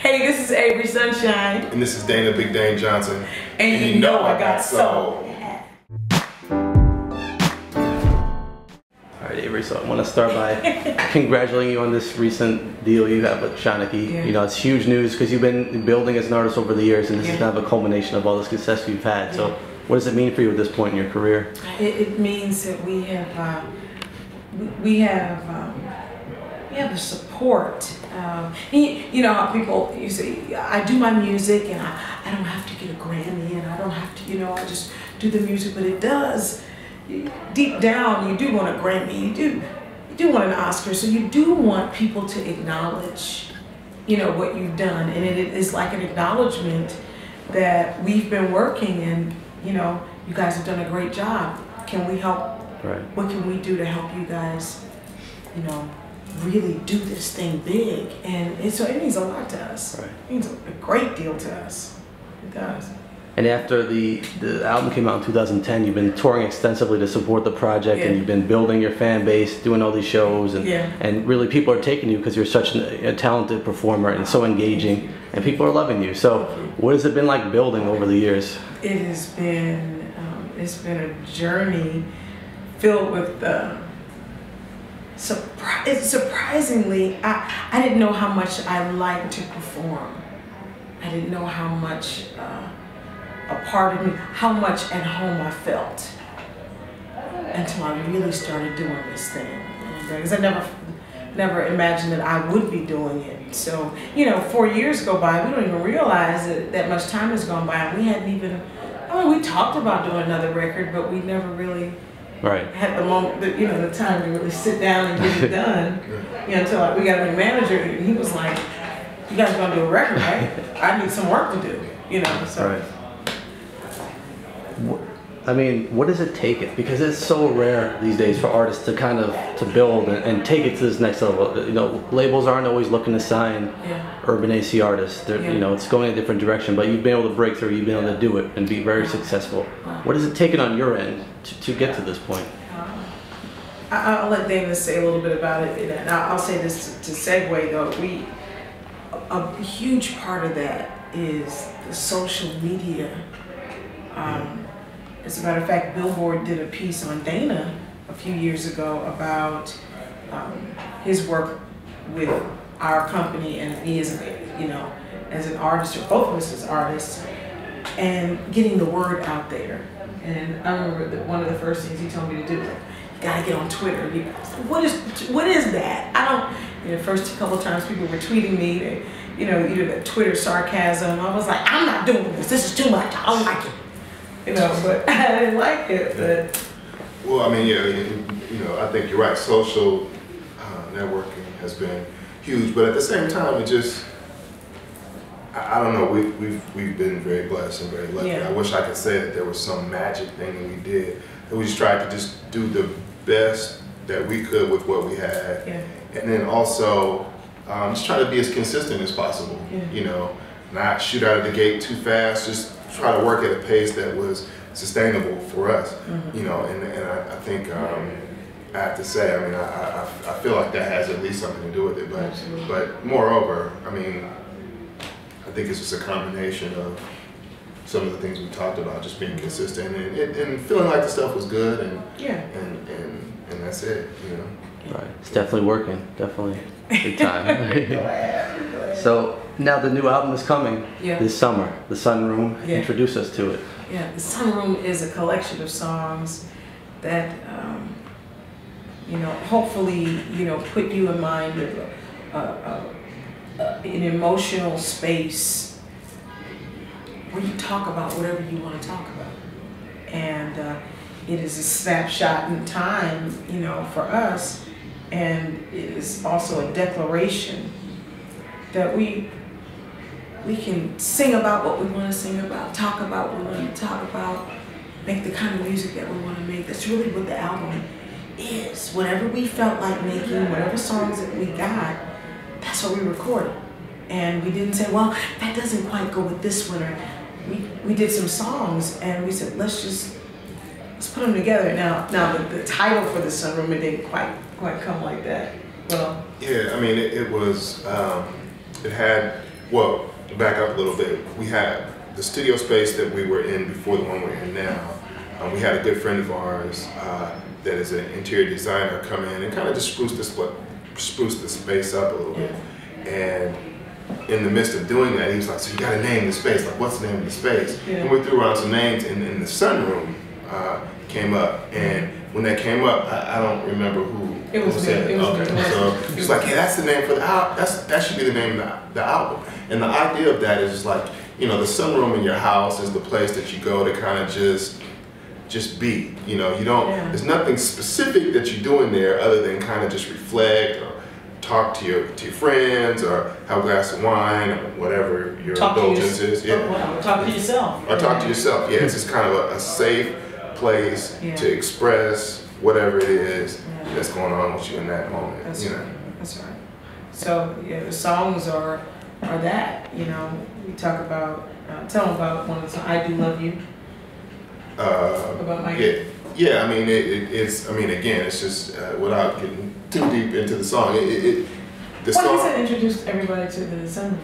Hey, this is Avery Sunshine. And this is Dana Big Dane Johnson. And you know I got soul. Alright, Avery, so I want to start by congratulating you on this recent deal you have with Shanachie. Yeah. You know, it's huge news because you've been building as an artist over the years, and this is kind of a culmination of all the success you've had. So what does it mean for you at this point in your career? It means that we have the support. You know how people, you say, I do my music and I don't have to get a Grammy and I don't have to, you know, I just do the music, but it does. Deep down, you do want a Grammy, you do want an Oscar, so you do want people to acknowledge, you know, what you've done, and it is like an acknowledgement that we've been working and, you know, you guys have done a great job. Can we help? Right. What can we do to help you guys, you know, really do this thing big? And so it means a lot to us. Right. It means a great deal to us. It does. And after the album came out in 2010, you've been touring extensively to support the project, and you've been building your fan base, doing all these shows, and really people are taking you because you're such a talented performer and so engaging, and people are loving you. So what has it been like building over the years? It has been, it's been a journey filled with surprisingly, I didn't know how much I liked to perform. I didn't know how much a part of me, how much at home I felt until I really started doing this thing. Because I never imagined that I would be doing it. So, you know, 4 years go by, we don't even realize that much time has gone by. We hadn't even, I mean, we talked about doing another record, but we never really had the moment, you know, the time to really sit down and get it done. You know, until we got a new manager, and he was like, "You guys gonna do a record, right? I need some work to do." You know, so. Right. I mean, what does it take it? Because it's so rare these days for artists to kind of build and take it to this next level. You know, labels aren't always looking to sign urban AC artists. You know, it's going a different direction. But you've been able to break through. You've been able to do it and be very successful. What has it taken on your end to get to this point? I'll let Dana say a little bit about it, and I'll say this to segue though. A huge part of that is the social media. As a matter of fact, Billboard did a piece on Dana a few years ago about his work with our company and me as an artist, or both of us as artists, and getting the word out there. And I remember that one of the first things he told me to do was, like, you gotta get on Twitter. What is that? I don't. You know, the first couple of times people were tweeting me, you know, either the Twitter sarcasm. I was like, I'm not doing this. This is too much. I don't like it. You know, but I didn't like it. But well, I mean, yeah, you know, I think you're right. Social networking has been huge, but at the same time, it just, I don't know. We've been very blessed and very lucky. I wish I could say that there was some magic thing that we did. That we just tried to just do the best that we could with what we had, and then also just try to be as consistent as possible. You know, not shoot out of the gate too fast. Just try to work at a pace that was sustainable for us, you know, and I think I have to say, I mean, I feel like that has at least something to do with it, but moreover, I mean, I think it's just a combination of some of the things we talked about, just being consistent and feeling like the stuff was good, and that's it, you know. Right, it's definitely working, definitely big time. So now the new album is coming this summer, the Sunroom. Introduce us to it. Yeah, the Sunroom is a collection of songs that, you know, hopefully, you know, put you in mind of an emotional space where you talk about whatever you want to talk about. And it is a snapshot in time, you know, for us, and it is also a declaration that we can sing about what we want to sing about, talk about what we want to talk about, make the kind of music that we want to make. That's really what the album is. Whatever we felt like making, whatever songs that we got, that's what we recorded. And we didn't say, well, that doesn't quite go with this one. Or we did some songs and we said, let's put them together. Now the title for the Sunroom, it didn't quite come like that. Well, yeah, I mean, it was, it had Well, back up a little bit. We had the studio space that we were in before the one we're in now. We had a good friend of ours that is an interior designer come in and kind of just spruce the space up a little bit. And in the midst of doing that, he was like, so you got to name the space. Like, what's the name of the space? And we threw around some names, and the Sunroom came up. And when that came up, I don't remember who said it. Okay, so he's like, yeah, that's the name for the album. That should be the name of the album. And the idea of that is just like, you know, the sunroom in your house is the place that you go to kind of just be. You know, you don't. There's nothing specific that you do in there other than kind of just reflect or talk to your friends or have a glass of wine or whatever your indulgence is. Talk to yourself. Or talk to yourself. Yeah, it's just kind of a safe place to express whatever it is that's going on with you in that moment. That's right. That's right. So the songs are that, you know, we talk about, tell them about one of the songs, I Do Love You. About my yeah, I mean, it's, I mean, again, it's just, without getting too deep into the song, the song. Well, I introduced everybody to the Sunroom.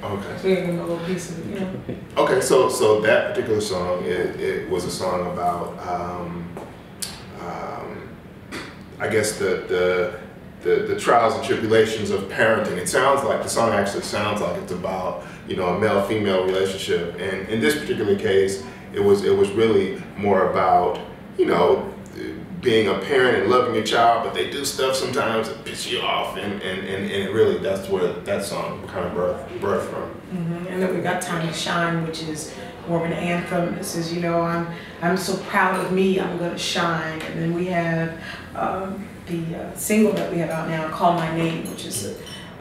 Okay. So we have a little piece of it, you know. Okay, so that particular song, it was a song about, I guess the trials and tribulations of parenting. It sounds like, the song actually sounds like it's about, you know, a male-female relationship. And in this particular case, it was really more about, you know, being a parent and loving your child, but they do stuff sometimes that piss you off, and it really, that's where that song kind of birthed from. And then we got Time to Shine, which is more of an anthem. It says, you know, I'm so proud of me, I'm gonna shine. And then we have the single that we have out now, Call My Name, which is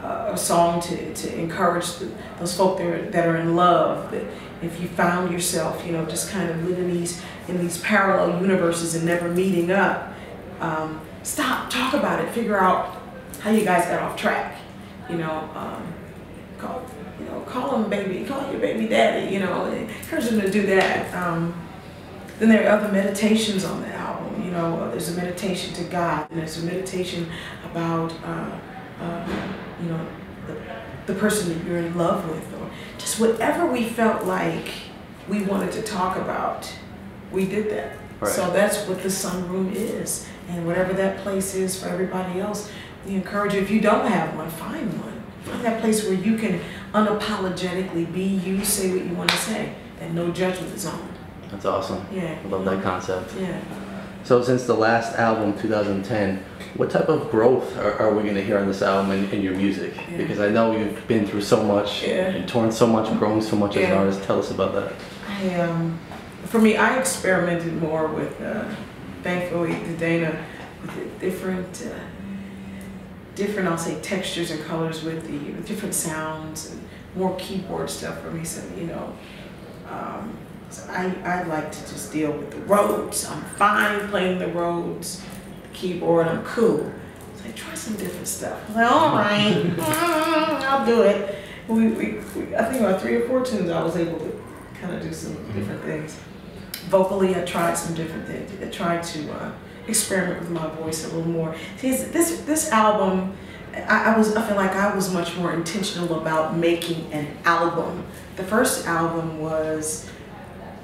a song to encourage those folk that are in love. That if you found yourself, you know, just kind of living in these parallel universes and never meeting up, stop, talk about it, figure out how you guys got off track. You know, call him baby, call your baby daddy. You know, encourage them to do that. Then there are other meditations on the album. You know, there's a meditation to God, and there's a meditation about you know, the person that you're in love with, or just whatever we felt like we wanted to talk about, we did that. Right. So that's what the Sunroom is, and whatever that place is for everybody else, we encourage you, if you don't have one, find one. Find that place where you can unapologetically be you, say what you want to say, and no judgment zone. That's awesome. Yeah. I love that concept. Yeah. So since the last album, 2010, what type of growth are we going to hear on this album in your music? Yeah. Because I know you've been through so much, and torn so much, grown so much as an artist. Tell us about that. For me, I experimented more with, thankfully, to Dana, with different, I'll say, textures and colors with different sounds and more keyboard stuff for me. So, you know, so I like to just deal with the Rhodes. I'm fine playing the Rhodes, the keyboard, I'm cool. So I try some different stuff. I'm like, all right, I'll do it. I think about 3 or 4 tunes I was able to kind of do some different things. Vocally, I tried some different things. I tried to experiment with my voice a little more. See, this album, I feel like I was much more intentional about making an album. The first album was,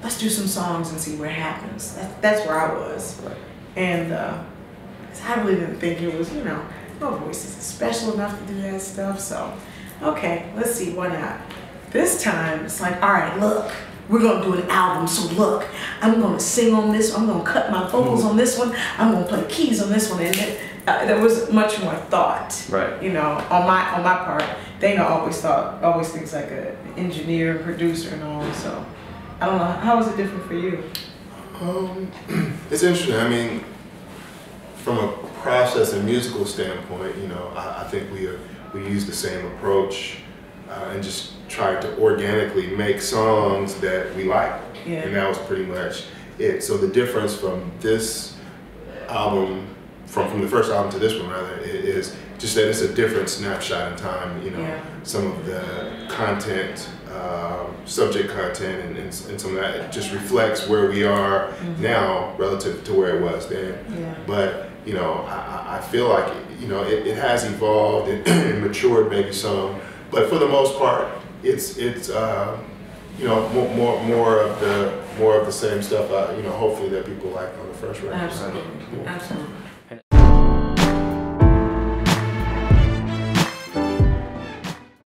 let's do some songs and see what happens. That's where I was. Right. And I really didn't think it was, you know, my voice isn't special enough to do that stuff. So, okay, let's see, why not? This time, it's like, all right, look, we're gonna do an album, so look, I'm gonna sing on this one, I'm gonna cut my vocals on this one, I'm gonna play keys on this one, and there was much more thought, right? You know, on my part. Dana always thinks like an engineer, producer, and all. So I don't know. How was it different for you? It's interesting. I mean, from a process and musical standpoint, you know, I think we use the same approach and just try to organically make songs that we like, and that was pretty much it. So the difference from this album, from the first album to this one rather, is just that it's a different snapshot in time. You know, some of the content, subject content, and some of that, it just reflects where we are now relative to where it was then. But you know, I feel like, you know, it has evolved and matured maybe some, but for the most part, it's you know, more of the same stuff. You know, hopefully that people like on the first record. Absolutely, absolutely.